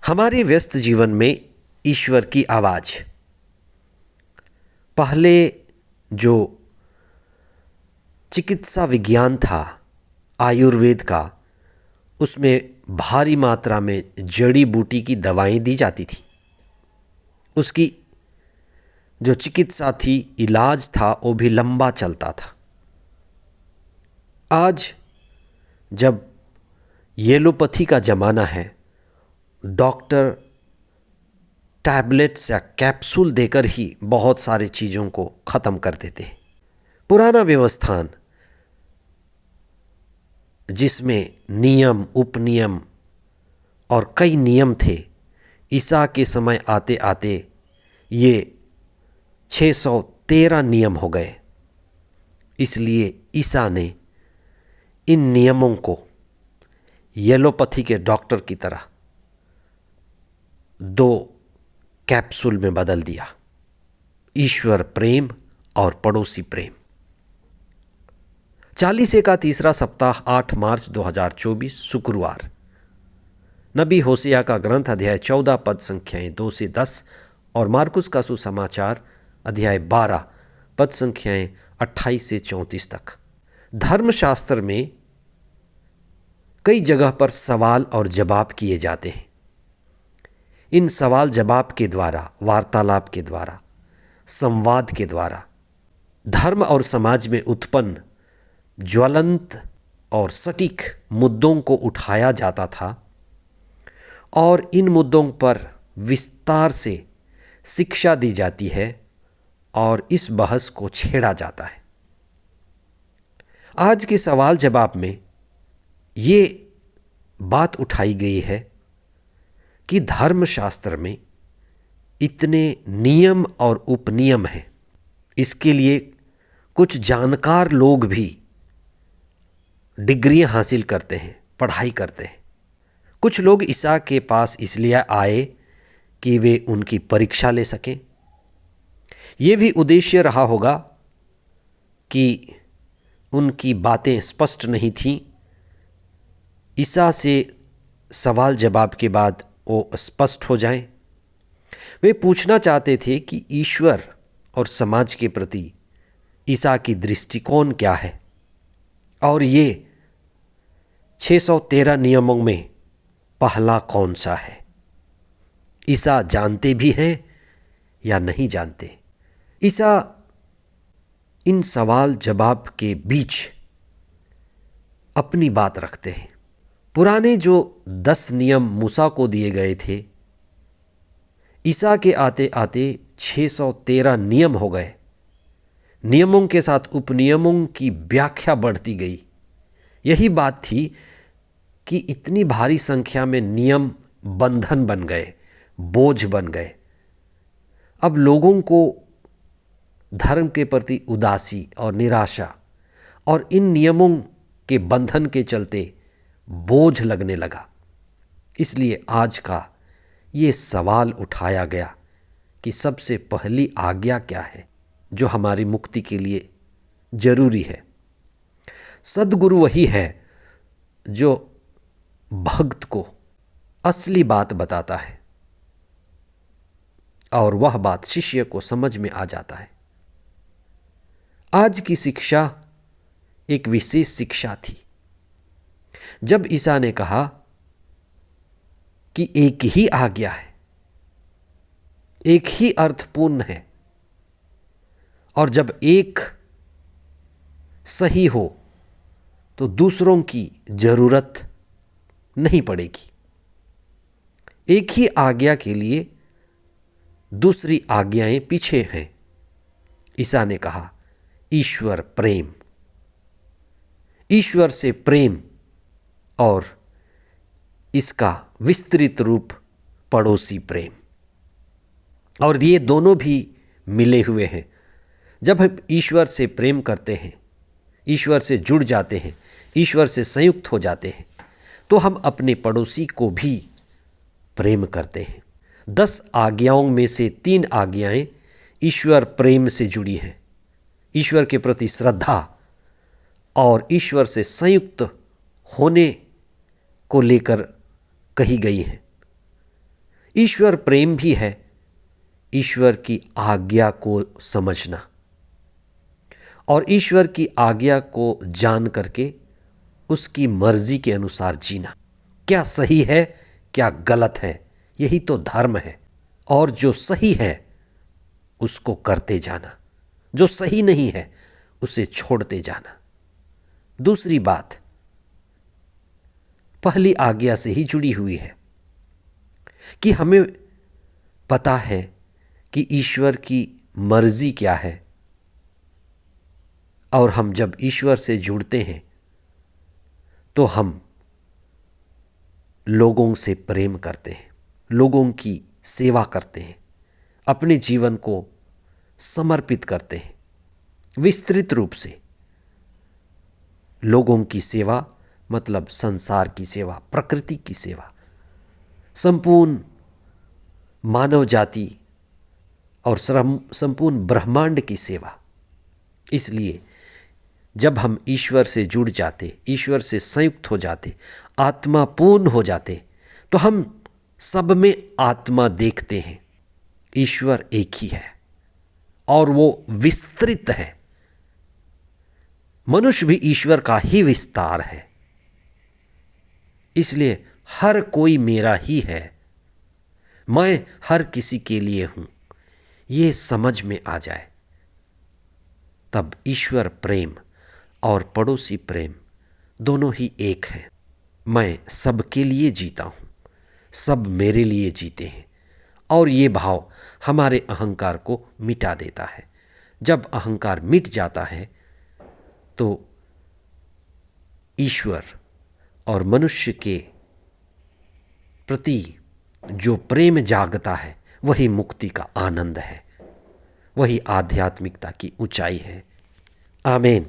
हमारे व्यस्त जीवन में ईश्वर की आवाज़। पहले जो चिकित्सा विज्ञान था आयुर्वेद का, उसमें भारी मात्रा में जड़ी बूटी की दवाएं दी जाती थी। उसकी जो चिकित्सा थी, इलाज था, वो भी लंबा चलता था। आज जब एलोपैथी का ज़माना है, डॉक्टर टैबलेट्स या कैप्सूल देकर ही बहुत सारी चीज़ों को ख़त्म कर देते हैं। पुराना व्यवस्थान जिसमें नियम, उपनियम और कई नियम थे, ईसा के समय आते आते ये 613 नियम हो गए। इसलिए ईसा ने इन नियमों को एलोपैथी के डॉक्टर की तरह 2 कैप्सूल में बदल दिया, ईश्वर प्रेम और पड़ोसी प्रेम। 40 का तीसरा सप्ताह 8 मार्च 2024 शुक्रवार। नबी होसिया का ग्रंथ अध्याय 14 पद संख्याएं 2 से 10 और मार्कुस का सुसमाचार अध्याय 12 पद संख्याएं 28 से 34 तक। धर्मशास्त्र में कई जगह पर सवाल और जवाब किए जाते हैं। इन सवाल जवाब के द्वारा, वार्तालाप के द्वारा, संवाद के द्वारा धर्म और समाज में उत्पन्न ज्वलंत और सटीक मुद्दों को उठाया जाता था और इन मुद्दों पर विस्तार से शिक्षा दी जाती है और इस बहस को छेड़ा जाता है। आज के सवाल जवाब में ये बात उठाई गई है कि धर्मशास्त्र में इतने नियम और उपनियम हैं, इसके लिए कुछ जानकार लोग भी डिग्रियां हासिल करते हैं, पढ़ाई करते हैं। कुछ लोग ईसा के पास इसलिए आए कि वे उनकी परीक्षा ले सकें। ये भी उद्देश्य रहा होगा कि उनकी बातें स्पष्ट नहीं थीं। ईसा से सवाल जवाब के बाद वो स्पष्ट हो जाएं। वे पूछना चाहते थे कि ईश्वर और समाज के प्रति ईसा की दृष्टिकोण क्या है और ये 613 नियमों में पहला कौन सा है। ईसा जानते भी हैं या नहीं जानते। ईसा इन सवाल जवाब के बीच अपनी बात रखते हैं। पुराने जो 10 नियम मूसा को दिए गए थे, ईसा के आते आते 613 नियम हो गए। नियमों के साथ उपनियमों की व्याख्या बढ़ती गई। यही बात थी कि इतनी भारी संख्या में नियम बंधन बन गए, बोझ बन गए। अब लोगों को धर्म के प्रति उदासी और निराशा और इन नियमों के बंधन के चलते बोझ लगने लगा। इसलिए आज का ये सवाल उठाया गया कि सबसे पहली आज्ञा क्या है जो हमारी मुक्ति के लिए जरूरी है। सद्गुरु वही है जो भक्त को असली बात बताता है और वह बात शिष्य को समझ में आ जाता है। आज की शिक्षा एक विशेष शिक्षा थी। जब ईसा ने कहा कि एक ही आज्ञा है, एक ही अर्थपूर्ण है, और जब एक सही हो तो दूसरों की जरूरत नहीं पड़ेगी। एक ही आज्ञा के लिए दूसरी आज्ञाएं पीछे हैं। ईसा ने कहा ईश्वर प्रेम, ईश्वर से प्रेम और इसका विस्तृत रूप पड़ोसी प्रेम, और ये दोनों भी मिले हुए हैं। जब हम ईश्वर से प्रेम करते हैं, ईश्वर से जुड़ जाते हैं, ईश्वर से संयुक्त हो जाते हैं, तो हम अपने पड़ोसी को भी प्रेम करते हैं। 10 आज्ञाओं में से 3 आज्ञाएं ईश्वर प्रेम से जुड़ी हैं। ईश्वर के प्रति श्रद्धा और ईश्वर से संयुक्त होने को लेकर कही गई हैं। ईश्वर प्रेम भी है, ईश्वर की आज्ञा को समझना और ईश्वर की आज्ञा को जान करके उसकी मर्जी के अनुसार जीना। क्या सही है, क्या गलत है, यही तो धर्म है। और जो सही है उसको करते जाना, जो सही नहीं है उसे छोड़ते जाना। दूसरी बात पहली आज्ञा से ही जुड़ी हुई है कि हमें पता है कि ईश्वर की मर्जी क्या है, और हम जब ईश्वर से जुड़ते हैं तो हम लोगों से प्रेम करते हैं, लोगों की सेवा करते हैं, अपने जीवन को समर्पित करते हैं। विस्तृत रूप से लोगों की सेवा मतलब संसार की सेवा, प्रकृति की सेवा, संपूर्ण मानव जाति और संपूर्ण ब्रह्मांड की सेवा। इसलिए जब हम ईश्वर से जुड़ जाते, ईश्वर से संयुक्त हो जाते, आत्मा पूर्ण हो जाते, तो हम सब में आत्मा देखते हैं। ईश्वर एक ही है और वो विस्तृत है। मनुष्य भी ईश्वर का ही विस्तार है। इसलिए हर कोई मेरा ही है, मैं हर किसी के लिए हूं, ये समझ में आ जाए, तब ईश्वर प्रेम और पड़ोसी प्रेम दोनों ही एक हैं। मैं सबके लिए जीता हूं, सब मेरे लिए जीते हैं, और ये भाव हमारे अहंकार को मिटा देता है। जब अहंकार मिट जाता है तो ईश्वर और मनुष्य के प्रति जो प्रेम जागता है वही मुक्ति का आनंद है, वही आध्यात्मिकता की ऊंचाई है। आमीन।